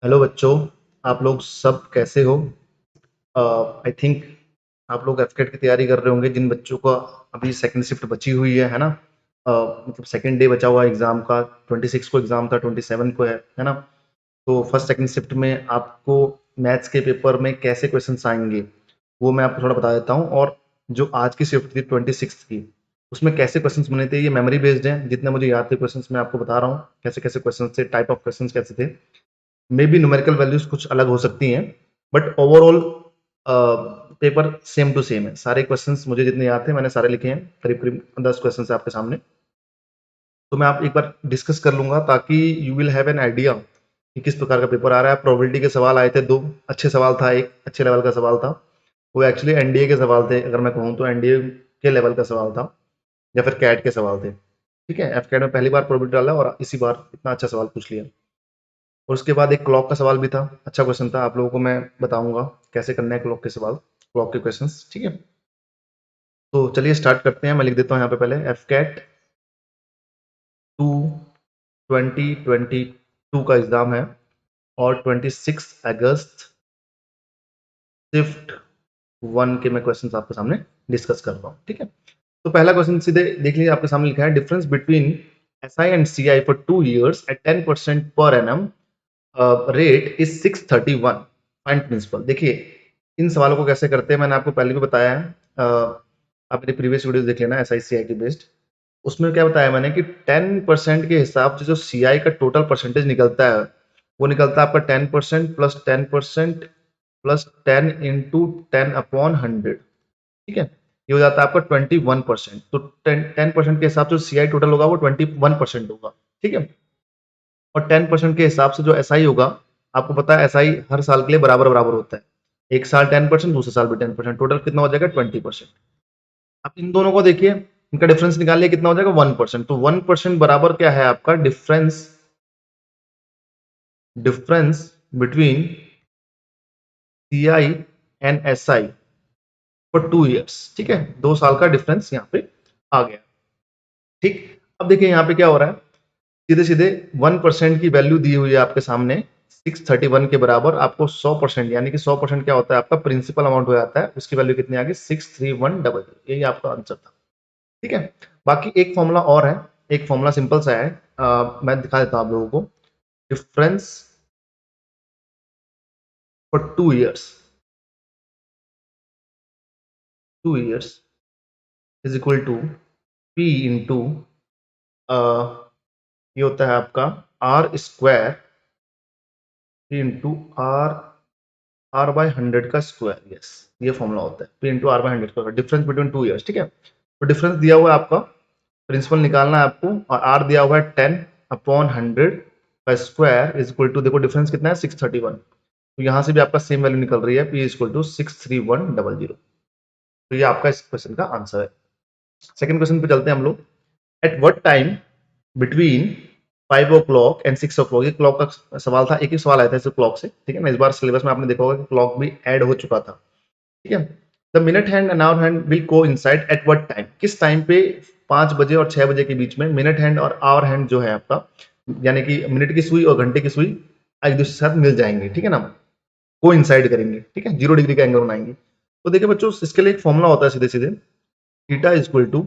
Hello बच्चों, आप लोग सब कैसे हो? आई थिंक आप लोग एफकेट की तैयारी कर रहे होंगे। जिन बच्चों का अभी सेकंड शिफ्ट बची हुई है ना? मतलब सेकंड डे बचा हुआ एग्जाम का। 26 को एग्जाम था, 27 को है ना? तो फर्स्ट सेकंड शिफ्ट में आपको मैथ्स के पेपर में कैसे क्वेश्चंस आएंगे वो मैं आपको थोड़ा बता देता हूँ। और जो आज की शिफ्ट थी 26 की, उसमें कैसे क्वेश्चंस बने थे ये मेमोरी बेस्ड है। जितने मुझे याद थे क्वेश्चंस मैं आपको बता रहा हूँ, कैसे कैसे क्वेश्चन थे, टाइप ऑफ क्वेश्चंस कैसे थे। मे बी न्यूमेरिकल वैल्यूज कुछ अलग हो सकती हैं, but overall paper same to same है। सारे क्वेश्चंस मुझे जितने याद थे मैंने सारे लिखे हैं, करीब करीब 10 क्वेश्चंस है आपके सामने। तो मैं आप एक बार डिस्कस कर लूंगा ताकि you will have an idea कि किस प्रकार का पेपर आ रहा है। प्रोबेबिलिटी के सवाल आए थे, दो अच्छे सवाल था, एक अच्छे लेवल का सवाल था। वो एक्चुअली एनडीए के सवाल थे, अगर मैं कहूँ तो एनडीए के लेवल का सवाल था, या फिर कैट के सवाल थे। ठीक है, एफ कैट में पहली बार प्रोबेबिलिटी डाला और इसी बार इतना अच्छा सवाल पूछ लिया। और उसके बाद एक क्लॉक का सवाल भी था, अच्छा क्वेश्चन था। आप लोगों को मैं बताऊंगा कैसे करना है क्लॉक के सवाल, क्लॉक के क्वेश्चंस। ठीक है, तो चलिए स्टार्ट करते हैं। मैं लिख देता हूँ यहाँ पे पहले एफ कैट 2022 का एग्जाम है और 26 अगस्त शिफ्ट 1 के मैं क्वेश्चन आपके सामने डिस्कस कर रहा हूँ। ठीक है, तो पहला क्वेश्चन सीधे देख लीजिए, आपके सामने लिखा है difference between SI and CI for 2 years at 10% per annum rate is 631। Find principal. देखिए, इन सवालों को कैसे करते हैं मैंने आपको पहले भी बताया है। आप मेरी प्रीवियस वीडियो देख लेना, एस आई सी आई की बेस्ड। उसमें क्या बताया मैंने कि 10% के हिसाब से जो सी आई का टोटल परसेंटेज निकलता है, वो निकलता है आपका 10% प्लस 10% प्लस 10 × 10/100। ठीक है, ये हो जाता है आपका 21%। तो 10% के हिसाब से सी आई टोटल होगा वो 21% होगा। ठीक है, और 10% के हिसाब से जो एसआई होगा, आपको पता है एसआई हर साल के लिए बराबर बराबर होता है। एक साल 10%, दूसरे साल भी 10%, टोटल कितना हो जाएगा 20%। अब इन दोनों को देखिए, इनका डिफरेंस निकालिए, कितना हो जाएगा 1%। तो 1% बराबर क्या है आपका difference, difference between C I and S I for 2 years। ठीक है, 2 साल का डिफरेंस यहाँ पे आ गया। ठीक, अब देखिए यहाँ पे क्या हो रहा है, सीधे सीधे 1% की वैल्यू दी हुई है आपके सामने 631 के बराबर। आपको 100%, यानी कि 100% क्या होता है आपका प्रिंसिपल अमाउंट हो जाता है, उसकी वैल्यू कितनी आ गई 63100। यही आपका आंसर था। ठीक है, बाकी एक फॉर्मूला और है, एक फॉर्मूला सिंपल सा है, मैं दिखा देता हूँ आप लोगों को। Difference for 2 years, 2 years is equal to P into, ये होता है आपका R square, P into R, R by 100 का स्क्वायर। यस, ये फॉर्मूला होता है पी इंटू आर बाय 100 का, डिफरेंस बिटवीन 2 years। ठीक है, तो डिफरेंस दिया हुआ है आपका, प्रिंसिपल निकालना है आपको, और आर दिया हुआ है 10/100 का स्क्वायर इज इक्वल टू, देखो डिफरेंस कितना है 631। तो यहाँ से भी आपका सेम वैल्यू निकल रही है, पी इज इक्वल टू 63100। तो ये आपका इस क्वेश्चन का आंसर है। सेकंड क्वेश्चन पे चलते हैं हम लोग। Eight what time between 5 o'clock and 6 o'clock, ये क्लॉक का सवाल था, एक ही सवाल आया था इस क्लॉक से। ठीक है ना, इस बार सिलेबस में आपने देखा होगा कि क्लॉक भी ऐड हो चुका था। ठीक है, the minute hand and hour hand will coincide at what time, किस टाइम पे 5 बजे और 6 बजे के बीच में मिनट हैंड और आवर हैंड जो है आपका, यानी कि मिनट की सुई और घंटे की सुई एक दूसरे के साथ मिल जाएंगे। ठीक है ना, को इंसाइड करेंगे। ठीक है, 0 डिग्री का एंगल बनाएंगे। तो देखिए बच्चों, इसके लिए एक फॉर्मूला होता है सीधे सीधे, theta is equal to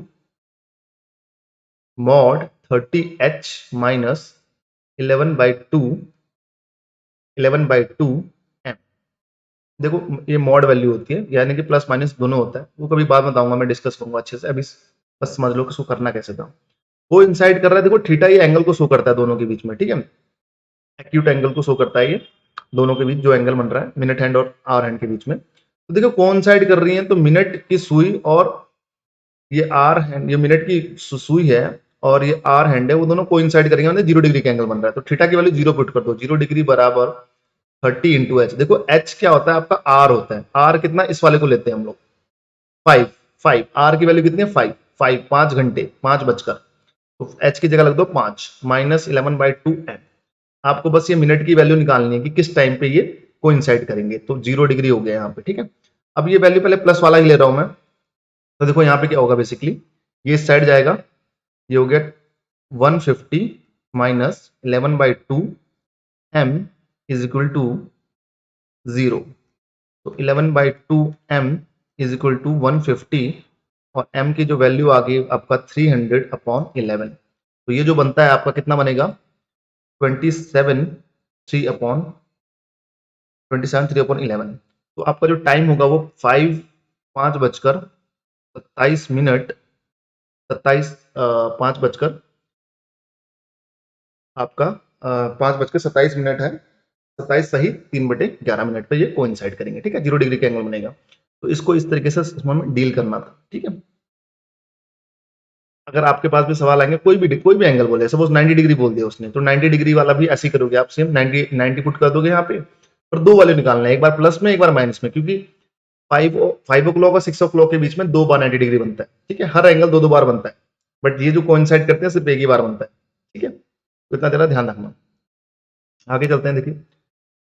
mod 30h minus 11/2 M. देखो, ये मॉड वैल्यू होती है, यानी कि प्लस माइनस दोनों होता है। वो कभी बाद में बताऊंगा, मैं डिस्कस करूंगा अच्छे से। अभी बस समझ लो कि इसको करना कैसे था। वो इंसाइड कर रहा है, देखो थीटा ये एंगल को शो करता है दोनों के बीच में। ठीक है, एक्यूट एंगल को शो करता है ये, दोनों के बीच जो एंगल बन रहा है मिनट हैंड और आवर हैंड के बीच में। तो देखो कोइंसाइड कर रही है, तो मिनट की सुई और ये आर हैंड, ये मिनट की सुई है और ये आर हैंड है, वो दोनों कोइंसाइड करेंगे, मतलब 0 डिग्री का एंगल बन रहा है। तो थीटा की वैल्यू 0 पुट कर दो, 0 डिग्री बराबर 30 × h। देखो h क्या होता है आपका, r होता है। r कितना, इस वाले को लेते हैं हम लोग 5, 5 r की वैल्यू कितनी है 5, 5 5 घंटे 5 बजकर, तो h की जगह लग दो 5 माइनस 11/2 m। आपको बस ये मिनट की वैल्यू निकालनी है कि किस टाइम पे ये कोइंसाइड करेंगे। तो 0 डिग्री हो गया यहाँ पे। ठीक है, अब ये वैल्यू पहले प्लस वाला ही ले रहा हूं मैं। तो देखो यहाँ पे क्या होगा, बेसिकली ये इस साइड जाएगा, ये हो गया 150 minus 11/2 m is equal to 0। तो 11/2m इज इक्वल टू 150 और m की जो वैल्यू आ गई आपका 300/11। तो ये जो बनता है आपका कितना बनेगा 27 3/11। तो आपका जो टाइम होगा वो 5:27 27 5 बजकर आपका 5:27 है। 27 सही 3/11 पे ये कोइंसाइड करेंगे, ठीक है, 0 डिग्री का एंगल बनेगा। तो इसको इस तरीके से इसमें डील करना था, ठीक है। अगर आपके पास भी सवाल आएंगे कोई भी एंगल बोले, सपोज 90 डिग्री बोल दिया उसने, तो 90 डिग्री वाला भी ऐसे ही करोगे आप, सेम 90 पुट कर दोगे यहाँ पे, और दो वाले निकालना है, एक बार प्लस में एक बार माइनस में, क्योंकि 5 o'clock और 6 o'clock के बीच में 2 बार 90 डिग्री बनता है, ठीक है, हर एंगल 2 बार बनता है, बट ये जो कोइंसाइड करते हैं सिर्फ एक ही बार बनता है, ठीक है। तो इतना जरा ध्यान रखना। आगे चलते हैं। देखिए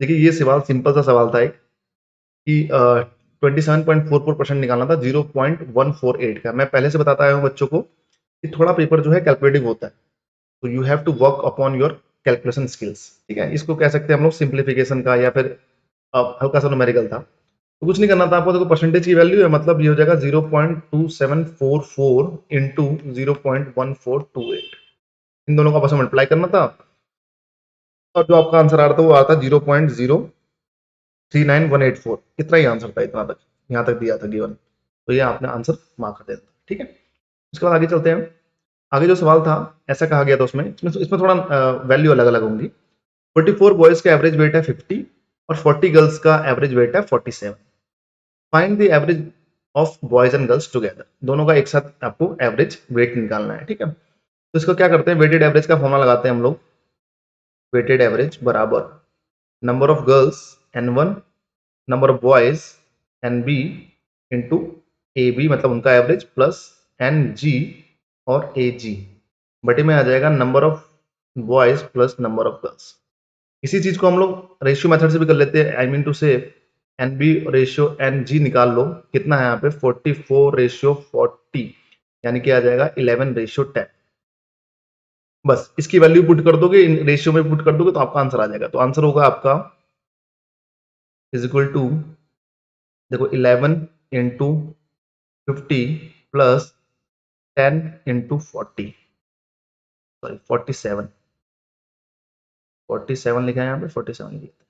देखिए ये सवाल सिंपल सा सवाल था एक, कि 27.44% निकालना था 0.148 का। मैं पहले से बताता आया हूँ बच्चों को कि थोड़ा पेपर जो है कैलकुलेटिव होता है, तो you have to work upon your calculation skills, ठीक है। इसको कह सकते हैं हम लोग सिंप्लीफिकेशन का, या फिर हल्का सा न्यूमेरिकल था। तो कुछ नहीं करना था आपको, देखो परसेंटेज की वैल्यू है, मतलब ये हो जाएगा 0.2744 इंटू 0.1428, इन दोनों का आपस में मल्टीप्लाई करना था, और जो आपका आंसर आ रहा था वो आता 0.039184। इतना ही आंसर था, इतना तक, यहाँ तक दिया था गिवन, तो ये आपने आंसर मार्क कर देना, ठीक है। उसके बाद आगे चलते हैं। आगे जो सवाल था ऐसा कहा गया था उसमें, इसमें थोड़ा वैल्यू अलग अलग होंगी। 44 बॉयज का एवरेज वेट है 50 और 40 गर्ल्स का एवरेज वेट है 47। Find the average of boys and girls together. दोनों का एक साथ आपको एवरेज वेट निकालना है, ठीक है। तो इसको क्या करते हैं, वेटेड एवरेज का फॉर्मूला लगाते हैं हम लोग। वेटेड एवरेज बराबर number of girls N1, number of boys NB into AB, मतलब उनका एवरेज, प्लस NG और AG, बटे में आ जाएगा number of boys plus number of girls. इसी चीज को हम लोग रेशियो मेथड से भी कर लेते हैं, आई मीन टू से NB रेशियो NG निकाल लो, कितना है यहाँ पे 44:40, यानी कि आ जाएगा 11:10। बस इसकी वैल्यू पुट कर दोगे, इन रेशियो में पुट कर दोगे तो आपका आंसर आ जाएगा। तो आंसर होगा आपका इज इक्वल टू, देखो 11 इंटू 50 प्लस 10 इंटू 40, सॉरी 47 लिखा है यहाँ पे, 47 लिखा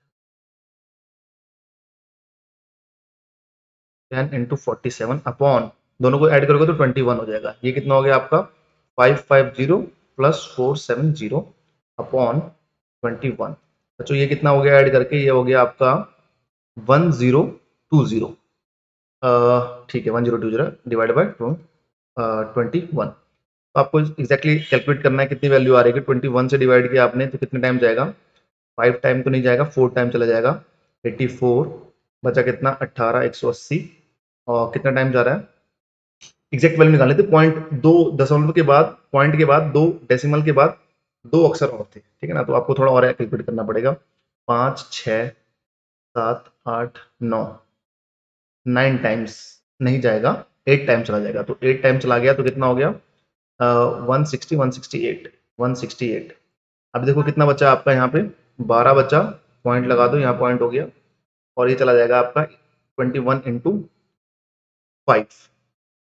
है, 10 इंटू 47 अपॉन, दोनों को ऐड करोगे तो 21 हो जाएगा। ये कितना हो गया आपका 550 प्लस 470 अपॉन 21। बच्चों ये कितना हो गया ऐड करके, ये हो गया आपका 1020, ठीक है, 1020 डिवाइड बाई 21। तो आपको एग्जैक्टली कैलकुलेट करना है कितनी वैल्यू आ रही है। 21 से डिवाइड किया आपने तो कितने टाइम जाएगा, 5 टाइम तो नहीं जाएगा, 4 टाइम चला जाएगा, 84 बचा कितना 18 180, और कितना टाइम जा रहा है, एग्जैक्ट वैल्यू निकाल लेते, पॉइंट दो दशमलव के बाद, पॉइंट के बाद दो डेसिमल के बाद दो अक्षर और थे, ठीक है ना, तो आपको थोड़ा और कैलकुलेट करना पड़ेगा। 5 6 7 8 9, 9 टाइम्स नहीं जाएगा, 8 टाइम चला जाएगा, तो 8 टाइम चला गया तो कितना हो गया 168। अब देखो कितना बचा आपका यहाँ पे 12 बचा, पॉइंट लगा दो, यहाँ पॉइंट हो गया, और ये चला जाएगा आपका 21 इंटू 5।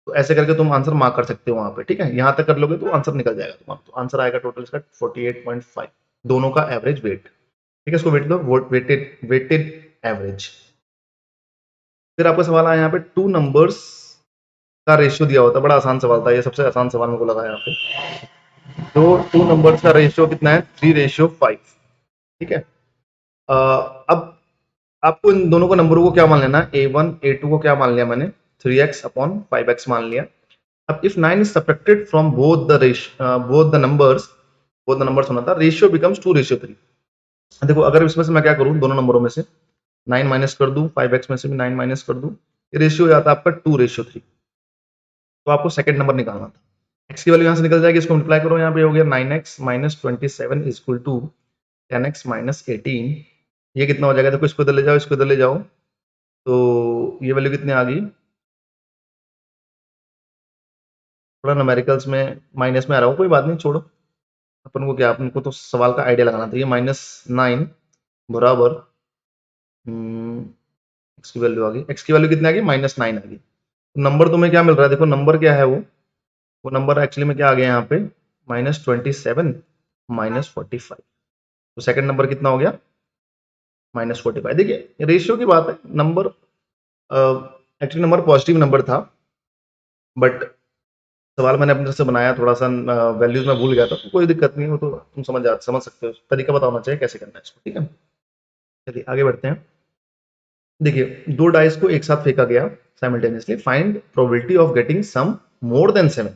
तो ऐसे करके तुम आंसर मार्क कर सकते हो वहां पे, ठीक है, यहाँ तक कर लोगे तो आंसर निकल जाएगा तुम्हारा। तो आंसर आएगा टोटल इसका 48.5, दोनों का एवरेज वेट, ठीक है। इसको वेट दो, वेटेड वेटेड एवरेज। फिर आपका सवाल आया यहाँ पे टू नंबर्स का रेशियो दिया होता है, बड़ा आसान सवाल था ये, सबसे आसान सवाल मेरे को लगा यहाँ पे। तो टू नंबर्स का रेशियो कितना है 3:5, ठीक है। अब आपको इन दोनों को नंबरों को क्या मान लेना, A1 A2 को क्या मान लिया मैंने 3x/5x मान लिया। अब if 9 is subtracted from both the numbers होना था, रेशियो बिकम्स 2:3। देखो अगर इसमें से मैं क्या करूं, दोनों नंबरों में से 9 माइनस कर दूं, 5x में से भी 9 माइनस कर दूं, ये रेशियो आता है आपका 2:3। तो आपको सेकंड नंबर निकालना था, x की वैल्यू यहाँ से निकल जाएगी, इसको मल्टीप्लाई करो, यहाँ पे हो गया 9x minus 27 is equal to 10x minus 18। ये कितना हो जाएगा, देखो इसको इधर ले जाओ, इसको इधर ले जाओ, तो ये वैल्यू कितनी आ गई, थोड़ा न्यूमेरिकल्स में माइनस में आ रहा हूँ, कोई बात नहीं छोड़ो, अपन को क्या, अपन को तो सवाल का आइडिया लगाना था। ये -9 बराबर एक्स की वैल्यू आ गई, एक्स की वैल्यू कितनी आ गई, -9 आ गई। तो नंबर तुम्हें क्या मिल रहा है, देखो नंबर क्या है, वो नंबर एक्चुअली में क्या आ गया यहाँ पे, -27 -45। तो सेकंड नंबर कितना हो गया, -45। देखिए रेशियो की बात है, number actually number positive number था, बट सवाल मैंने अपनी तरफ से बनाया, थोड़ा सा वैल्यूज में भूल गया था, तो कोई दिक्कत नहीं, वो तो तुम समझ सकते हो, तरीका पता होना चाहिए कैसे करना है इसको, ठीक है। चलिए आगे बढ़ते हैं। देखिए दो डाइस को एक साथ फेंका गया simultaneously, find probability of getting sum more than 7।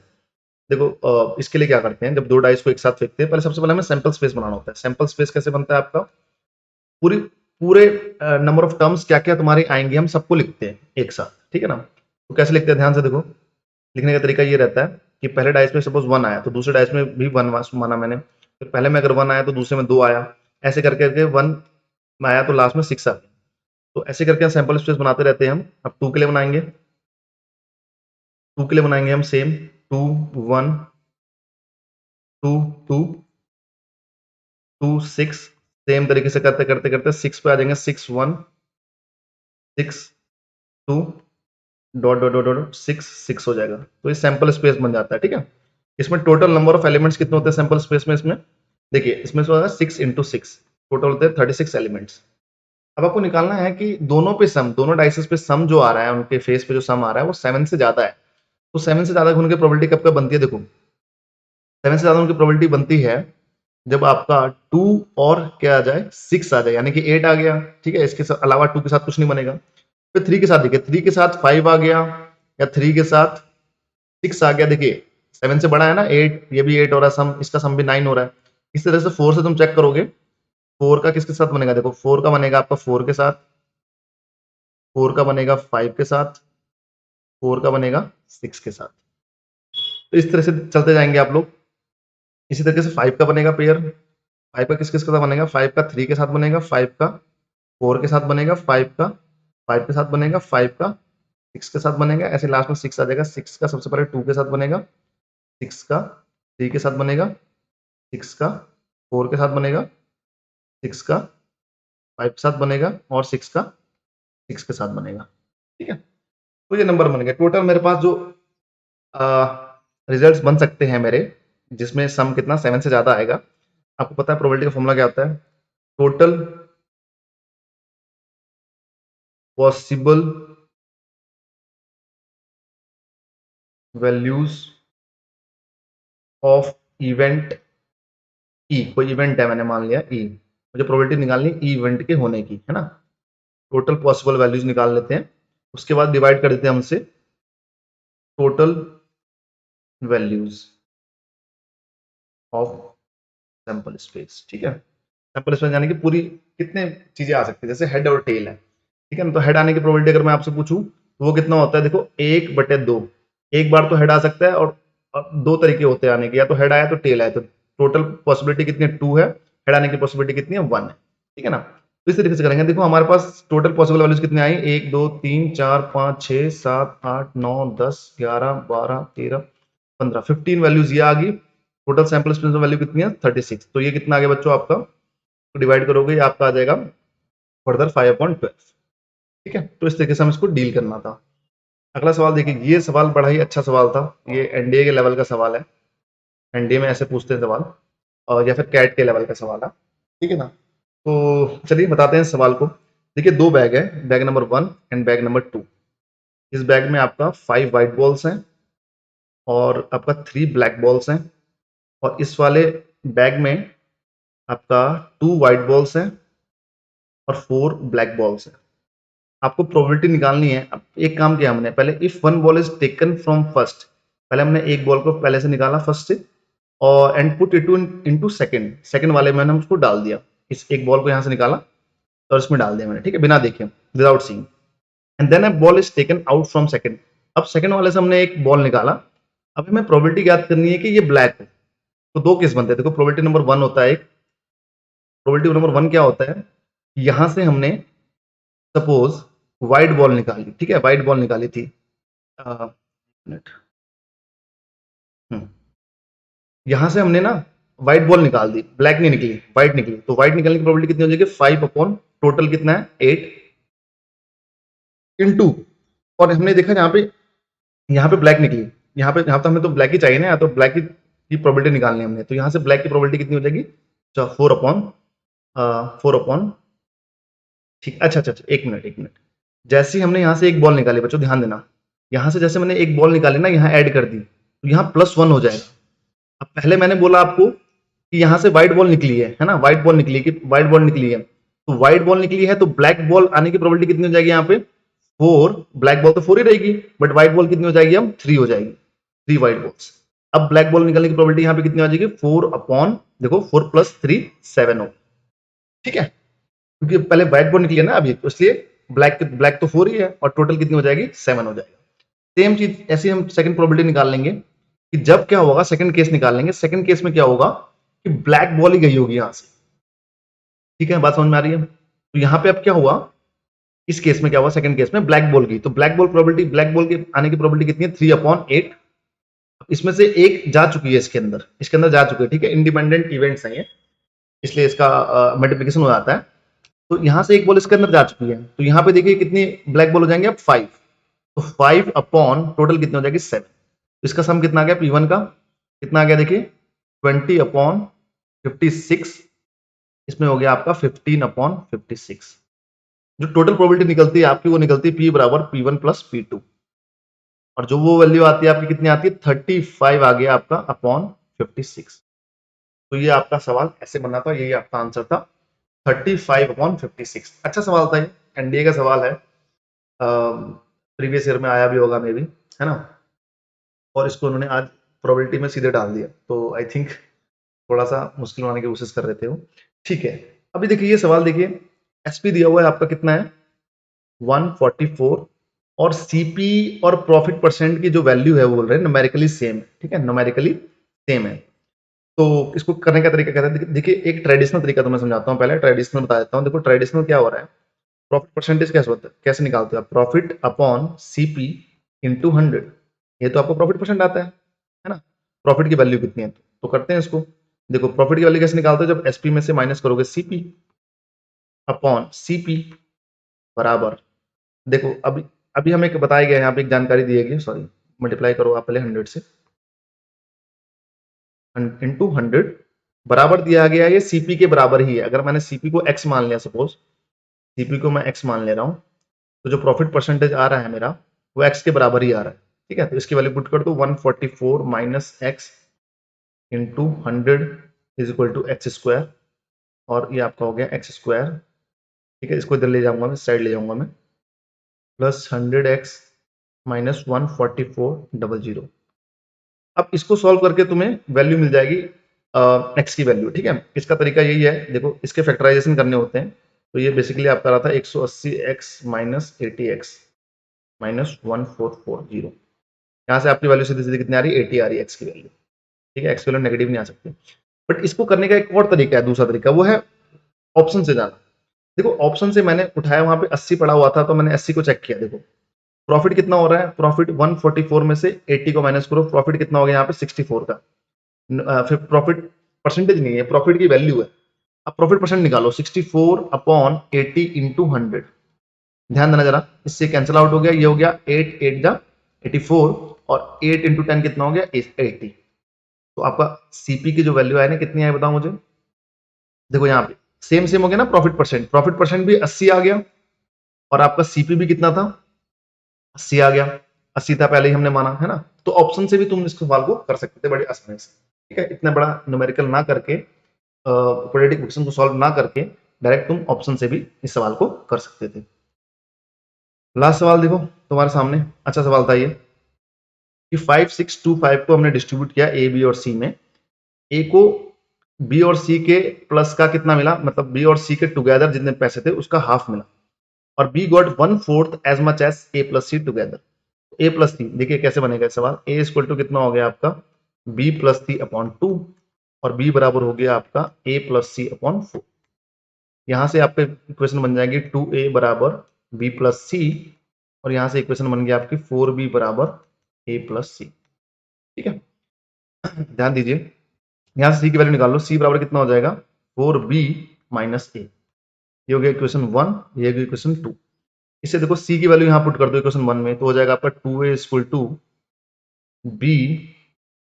देखो इसके लिए क्या करते हैं, जब दो डाइस को एक साथ फेंकते हैं, पहले सबसे पहले हमें सैंपल स्पेस बनाना होता है। सैंपल स्पेस कैसे बनता है आपका, पूरी पूरे नंबर ऑफ टर्म्स क्या क्या तुम्हारी आएंगी, हम सबको लिखते हैं एक साथ, ठीक है ना। तो कैसे लिखते हैं, ध्यान से देखो, लिखने का तरीका ये रहता है कि पहले डाइस में सपोज 1 आया, तो दूसरे डाइस में भी 1 माना मैंने, तो पहले में अगर 1 आया तो दूसरे में 2 आया, ऐसे करके करके 1 में आया तो लास्ट में 6 आ गया। तो ऐसे करके हम सैंपल स्पेस बनाते रहते हैं। हम अब 2 के लिए बनाएंगे, 2 के लिए बनाएंगे हम सेम 2 1 2 2 2 6, सेम तरीके से करते करते करते 6 पे आ जाएंगे, 6 1 6 2 डॉट डॉट डॉट डॉट 6 6 हो जाएगा। तो ये सैंपल स्पेस बन जाता है, ठीक है। इसमें टोटल नंबर ऑफ एलिमेंट्स कितने होते हैं सैंपल स्पेस में, इसमें देखिए, इसमें से होगा 6 इंटू 6, टोटल होते हैं 36 एलिमेंट्स। अब आपको निकालना है कि दोनों पे सम, दोनों डाइसेस पे सम जो आ रहा है, उनके फेस पे जो सम आ रहा है वो 7 से ज्यादा है। तो 7 से ज्यादा होने की प्रोबेबिलिटी कब कब बनती है, देखो 7 से ज्यादा होने की प्रोबेबिलिटी बनती है जब आपका 2 और क्या आ जाए, 6 आ जाए, यानी कि 8 आ गया, ठीक है। इसके अलावा 2 के साथ कुछ नहीं बनेगा। फिर 3 के साथ देखिए, 3 के साथ 5 आ गया, या 3 के साथ 6 आ गया। देखिए 7 से बड़ा है ना 8, ये भी 8 हो रहा है सम, इसका सम भी 9 हो रहा है। इस तरह से 4 से तुम चेक करोगे, 4 का किसके साथ बनेगा, देखो 4 का बनेगा आपका 4 के साथ, 4 का बनेगा 5 के साथ, 4 का बनेगा 6 के साथ। तो इस तरह से चलते जाएंगे आप लोग। इसी तरीके से 5 का बनेगा पेयर, 5 का किस किस के साथ बनेगा, 5 का 3 के साथ बनेगा, 5 का 4 के साथ बनेगा, 5 का 5 के साथ बनेगा, 5 का 6 के साथ बनेगा, ऐसे लास्ट में 6 आ जाएगा। 6 का सबसे पहले 2 के साथ बनेगा, 6 का 3 के साथ बनेगा, 6 का 4 के साथ बनेगा, 6 का 5 के साथ बनेगा, और 6 का 6 के साथ बनेगा, ठीक है। तो ये नंबर बन गए टोटल मेरे पास जो रिजल्ट्स बन सकते हैं मेरे, जिसमें सम कितना 7 से ज्यादा आएगा। आपको पता है प्रोबेबिलिटी का फॉर्मूला क्या होता है, total possible values of event E, कोई इवेंट है मैंने मान लिया ई, मुझे प्रोबेबिलिटी निकालनी ई इवेंट के होने की, है ना। टोटल पॉसिबल वैल्यूज निकाल लेते हैं, उसके बाद डिवाइड कर देते हैं हमसे total values of sample space, ठीक है। सैंपल स्पेस यानी कि पूरी कितने चीजें आ सकती है, जैसे हेड और टेल है, ठीक है ना। तो हेड आने की प्रोबेबिलिटी अगर मैं आपसे पूछूं तो वो कितना होता है, देखो 1/2, एक बार तो हेड आ सकता है, और दो तरीके होते हैं आने के, या तो हेड आया तो टेल आया। तो टोटल पॉसिबिलिटी कितनी है, 2 है, हेड आने की पॉसिबिलिटी कितनी है, 1 है, ठीक है ना। तो इस तरीके से करेंगे। देखो हमारे पास टोटल पॉसिबल वैल्यूज कितने आई, 1 2 3 4 5 6 7 8 9 10 11 12 13 15, 15 वैल्यूज ये आ गई। टोटल सैंपल स्पेस वैल्यू कितनी है, 36। तो ये कितना आ गया बच्चों आपका, तो डिवाइड करोगे ये आपका आ जाएगा फर्दर 5/12, ठीक है। तो इस तरीके से हम इसको डील करना था। अगला सवाल देखिए, ये सवाल बड़ा ही अच्छा सवाल था, ये एनडीए के लेवल का सवाल है, एनडीए में ऐसे पूछते हैं सवाल, और या फिर कैट के लेवल का सवाल है, ठीक है ना। तो चलिए बताते हैं सवाल को। देखिए दो बैग है, bag number 1 and bag number 2। इस बैग में आपका 5 व्हाइट बॉल्स हैं और आपका 3 ब्लैक बॉल्स हैं, और इस वाले बैग में आपका 2 व्हाइट बॉल्स हैं और 4 ब्लैक बॉल्स हैं। आपको प्रोबेबिलिटी निकालनी है। अब एक काम किया हमने, पहले if one ball is taken from first, पहले हमने एक बॉल को पहले से निकाला फर्स्ट से, और and put it into second, second वाले में उसको डाल दिया। इस एक बॉल को यहां से निकाला और इसमें डाल दिया मैंने, ठीक है, बिना देखे, without seeing. And then a ball is taken out from second. अब सेकंड वाले से हमने एक बॉल निकाला। अब हमें प्रोबेबिलिटी याद करनी है कि ये ब्लैक है। तो दो केस बनते हैं, देखो प्रोबेबिलिटी नंबर 1 होता है, एक प्रोबेबिलिटी नंबर 1 क्या होता है, यहां से हमने सपोज व्हाइट बॉल निकाली, ठीक है, व्हाइट बॉल निकाली थी, मिनट, यहां से हमने ना व्हाइट बॉल निकाल दी, ब्लैक नहीं निकली, व्हाइट निकली, तो व्हाइट निकलने की प्रोबेबिलिटी कितनी हो जाएगी 5 अपॉन टोटल कितना है 8 इनटू, और हमने देखा यहाँ पे ब्लैक निकली, यहाँ तो हमें तो ब्लैक ही चाहिए ना, या तो ब्लैक की प्रोबेबिलिटी निकालनी है हमने, तो यहाँ से ब्लैक की प्रोबेबिलिटी कितनी हो जाएगी 4 अपॉन ठीक, अच्छा, एक मिनट, जैसे ही हमने यहाँ से एक बॉल निकाली, बच्चों ध्यान देना, यहाँ से जैसे मैंने एक बॉल निकाली ना, यहाँ ऐड कर दी, तो यहाँ +1 हो जाएगा। अब पहले मैंने बोला आपको कि यहाँ से व्हाइट बॉल निकली है ना, व्हाइट बॉल निकली है, व्हाइट बॉल निकली है, तो व्हाइट बॉल निकली है तो ब्लैक बॉल आने की प्रोबेबिलिटी कितनी हो जाएगी यहाँ पे 4, ब्लैक बॉल तो 4 ही रहेगी, बट व्हाइट बॉल कितनी हो जाएगी, हम 3 हो जाएगी, 3 व्हाइट बॉल्स। अब ब्लैक बॉल निकलने की प्रोबेबिलिटी यहाँ पे कितनी हो जाएगी 4 अपॉन, देखो 4 + 3 7 हो, ठीक है, क्योंकि पहले व्हाइट बॉल निकली है ना अभी, तो इसलिए ब्लैक तो 4 ही है, और टोटल कितनी हो जाएगी 7 हो जाएगा। सेम चीज ऐसे हम सेकंड प्रोबेबिलिटी निकाल लेंगे कि जब क्या होगा, सेकंड केस निकाल लेंगे, सेकंड केस में क्या होगा कि ब्लैक बॉल ही गई होगी यहां से, ठीक है, बात समझ में आ रही है। तो यहाँ पे अब क्या हुआ, इस केस में क्या हुआ, सेकंड केस में ब्लैक बॉल गई, तो ब्लैक बॉल के आने की प्रोबेबिलिटी कितनी है 3/8, इसमें से एक जा चुकी है, इसके अंदर जा चुकी है, ठीक है, इंडिपेंडेंट इवेंट्स हैं ये, इसलिए इसका मल्टीप्लीकेशन हो जाता है। तो यहाँ से एक बॉल इसके अंदर जा चुकी है, तो यहाँ पे देखिए कितनी ब्लैक बॉल हो जाएंगे अब 5, तो 5 अपॉन टोटल कितनी हो जाएगी 7, तो इसका सम कितना आ गया P1 का, कितना आ गया देखिए 20/56, इसमें हो गया आपका 15/56, जो टोटल प्रोबेबिलिटी निकलती है आपकी वो निकलती है P बराबर P1 + P2, और जो वो वैल्यू आती है आपकी कितनी आती है 35 आ गया आपका अपॉन 56। तो ये आपका सवाल ऐसे बना था, यही आपका आंसर था 35/56। अच्छा सवाल था ये, एनडीए का सवाल है, प्रीवियस ईयर में आया भी होगा मे भी, है ना, और इसको उन्होंने आज प्रोबेबिलिटी में सीधे डाल दिया, तो आई थिंक थोड़ा सा मुश्किल बनाने की कोशिश कर रहे थे वो, ठीक है। अभी देखिए ये सवाल देखिए, एसपी दिया हुआ है आपका कितना है 144, और सीपी और प्रॉफिट परसेंट की जो वैल्यू है वो बोल रहे हैं न्यूमेरिकली सेम, ठीक है, न्यूमेरिकली सेम है। तो इसको करने का तरीका क्या है, देखिए एक ट्रेडिशनल तरीका तो मैं समझाता हूँ, पहले ट्रेडिशनल बता देता हूँ। देखो ट्रेडिशनल क्या हो रहा है, प्रॉफिट परसेंटेज कैसे होता है, कैसे निकालते हो आप, प्रॉफिट अपॉन सीपी इंटू 100, ये तो आपको प्रॉफिट परसेंट आता है ना, प्रॉफिट की वैल्यू कितनी है, तो करते हैं इसको। देखो प्रॉफिट की वैल्यू कैसे निकालते हो, जब एसपी में से माइनस करोगे सीपी अपॉन सीपी बराबर, देखो अभी अभी हमें बताया गया है, यहाँ पे एक जानकारी दी गई, सॉरी, मल्टीप्लाई करो आप पहले 100 से, इंटू 100 बराबर दिया गया है, ये सीपी के बराबर ही है। अगर मैंने सीपी को एक्स मान लिया, सपोज सीपी को मैं एक्स मान ले रहा हूँ, तो जो प्रॉफिट परसेंटेज आ रहा है मेरा वो एक्स के बराबर ही आ रहा है, ठीक है, तो इसकी वैल्यू पुट कर दो 144 minus X into 100 is equal to X square, और ये आपका हो गया एक्स स्क्वायर, ठीक है, इसको इधर ले जाऊंगा मैं, साइड ले जाऊंगा मैं, प्लस 100x माइनस 14400। अब इसको सॉल्व करके तुम्हें वैल्यू मिल जाएगी एक्स की वैल्यू, ठीक है। इसका तरीका यही है, देखो इसके फैक्टराइजेशन करने होते हैं, तो ये बेसिकली आपका रहा था 180x माइनस 80x माइनस 1440, यहाँ से आपकी वैल्यू सीधी सीधी कितनी आ रही है 80 आ रही है एक्स की वैल्यू, ठीक है, एक्स की वैल्यू नेगेटिव नहीं आ सकती। बट इसको करने का एक और तरीका है, दूसरा तरीका, वो है ऑप्शन से जाना। देखो ऑप्शन से मैंने उठाया, वहां पे 80 पड़ा हुआ था, तो मैंने 80 को चेक किया, देखो प्रॉफिट कितना हो रहा है, प्रॉफिट 144 में से 80 को माइनस करो, प्रॉफिट कितना हो गया यहाँ पे 64 का, फिर प्रॉफिट परसेंटेज नहीं है, प्रॉफिट की वैल्यू है। अब प्रॉफिट परसेंट निकालो 64 अपॉन 80 इंटू 100, ध्यान देना जरा, इससे कैंसिल आउट हो गया, ये हो गया 8 8 जा 84, और 8 इंटू 10 कितना हो गया 80। तो आपका सीपी की जो वैल्यू है ना कितनी है बताओ मुझे, देखो यहाँ पे सेम सेम हो गया ना, प्रॉफिट परसेंट भी 80 आ गया, और आपका सीपी भी कितना था 80 आ गया, 80 था पहले ही हमने माना है ना। तो ऑप्शन से भी तुम इस सवाल को कर सकते थे बड़े आसानी से, ठीक है, इतना बड़ा न्यूमेरिकल ना करके, क्वाड्रेटिक इक्वेशन को सॉल्व ना करके, डायरेक्ट तुम ऑप्शन से भी इस सवाल को कर सकते थे। लास्ट सवाल देखो तुम्हारे सामने, अच्छा सवाल था ये कि 5625 को हमने डिस्ट्रीब्यूट किया ए बी और सी में, ए को बी और सी के प्लस का कितना मिला, मतलब बी और सी के टुगेदर जितने पैसे थे उसका हाफ मिला, और B got 1/4 as much as A plus C together. A plus C देखिए कैसे बनेगा सवाल, ए इक्वल टू कितना हो गया आपका बी प्लस सी अपॉन 2, और बी बराबर हो गया आपका ए प्लस सी अपॉन 4। यहां से आपके इक्वेशन बन जाएगी 2a बराबर बी प्लस सी, और यहां से इक्वेशन बन गया आपकी 4b बराबर ए प्लस सी, ठीक है। ध्यान दीजिए यहाँ से सी की वैल्यू निकाल लो, सी बराबर कितना हो जाएगा 4b माइनस ए। ये हो गया इक्वेशन 1, ये हो गया इक्वेशन 2। इससे देखो सी की वैल्यू यहाँ पुट कर दो इक्वेशन 1 में, तो हो जाएगा आपका 2a equal to B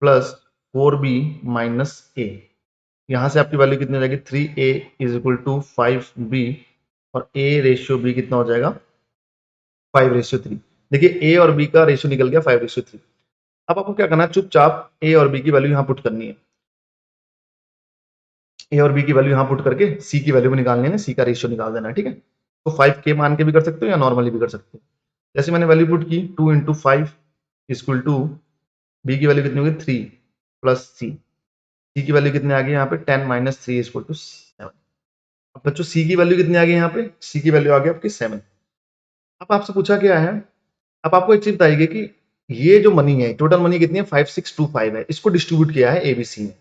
plus 4b minus A. यहाँ से आपकी वैल्यू कितनी हो जाएगी 3a is equal to 5b, और a रेशियो b कितना हो जाएगा 5:3। देखिए a और b का रेशियो निकल गया 5:3। अब आपको क्या करना है, चुपचाप a और b की वैल्यू यहाँ पुट करनी है। ए और बी की वैल्यू यहाँ पुट करके सी की वैल्यू भी निकालनी है, सी का रेशियो निकाल देना है, ठीक है। तो 5k मान के भी कर सकते हो या नॉर्मली भी कर सकते हो। जैसे मैंने वैल्यू पुट की 2 इंटू 5 इक्वल टू बी की वैल्यू कितनी होगी 3 प्लस सी की वैल्यू कितनी आ गई यहाँ पे 10 माइनस 3 इक्वल टू 7। अब बच्चों सी की वैल्यू कितनी आ गई यहाँ पे, सी की वैल्यू आ गई आपकी 7। अब आपसे पूछा क्या है, अब आपको एक चीज बताइए कि ये जो मनी है टोटल मनी कितनी है 5625 है, इसको डिस्ट्रीब्यूट किया है एबीसी में।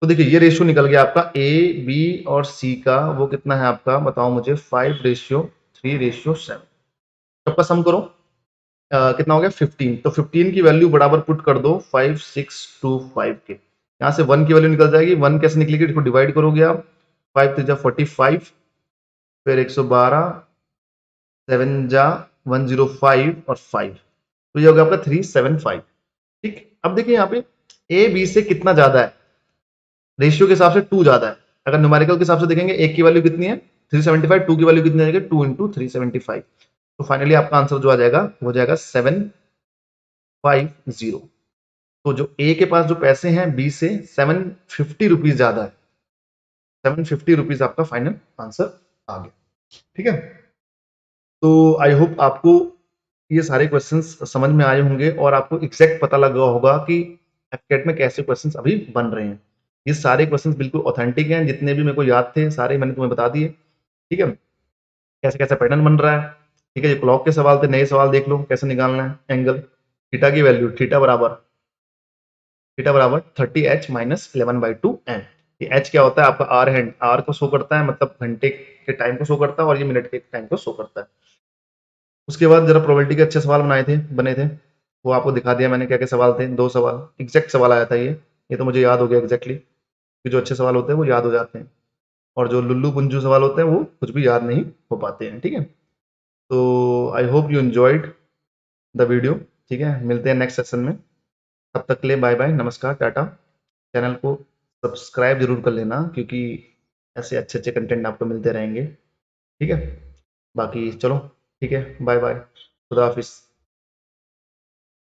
तो देखिए ये रेशियो निकल गया आपका ए बी और सी का, वो कितना है आपका बताओ मुझे 5:3:7। सबका सम करो, कितना हो गया 15। तो 15 की वैल्यू बराबर पुट कर दो 5625 के। यहाँ से 1 की वैल्यू निकल जाएगी, 1 कैसे निकलेगी, इसको डिवाइड करोगे आप 5 3 45, फिर 112, 7 जा 105 और 5, तो ये हो गया आपका 375। ठीक, अब देखिए यहाँ पे ए बी से कितना ज्यादा है, रेशियो के हिसाब से 2 ज्यादा है। अगर न्यूमेरिकल के हिसाब से देखेंगे एक की वैल्यू कितनी है 375, 2 की वैल्यू कितनी आ जाएगी 2 इंटू 375। तो फाइनली आपका आंसर जो आ जाएगा वो हो जाएगा 750। तो जो ए के पास जो पैसे हैं बी से 750 रुपीज ज्यादा है, 750 रुपीज आपका फाइनल आंसर आ गया। ठीक है, तो आई होप आपको ये सारे क्वेश्चंस समझ में आए होंगे और आपको एग्जैक्ट पता लगा होगा कि एफकेट में कैसे क्वेश्चंस अभी बन रहे हैं। ये सारे क्वेश्चंस बिल्कुल ऑथेंटिक हैं, जितने भी मेरे को याद थे सारे मैंने तुम्हें बता दिए। ठीक है, कैसे कैसे पैटर्न बन रहा है। ठीक है, ये क्लॉक के सवाल थे, नए सवाल देख लो कैसे निकालना है एंगल। थीटा की वैल्यू थीटा बराबर 30h माइनस 11/2n। ये h क्या होता है आपका आर हैंड, आर को शो करता है, मतलब घंटे के टाइम को शो करता है, और ये मिनट के टाइम को शो करता है। उसके बाद जरा प्रोबेबिलिटी के अच्छे सवाल बने थे, वो आपको दिखा दिया मैंने क्या क्या सवाल थे। 2 सवाल एग्जैक्ट सवाल आया था, ये तो मुझे याद हो गया एग्जैक्टली, कि जो अच्छे सवाल होते हैं वो याद हो जाते हैं, और जो लुल्लू पुंजू सवाल होते हैं वो कुछ भी याद नहीं हो पाते हैं। ठीक है, तो I hope you enjoyed the video. ठीक है, मिलते हैं नेक्स्ट सेशन में, तब तक के लिए बाय बाय, नमस्कार, टाटा। चैनल को सब्सक्राइब जरूर कर लेना, क्योंकि ऐसे अच्छे अच्छे कंटेंट आपको मिलते रहेंगे। ठीक है, बाकी चलो, ठीक है, बाय बाय, खुदा हाफिज।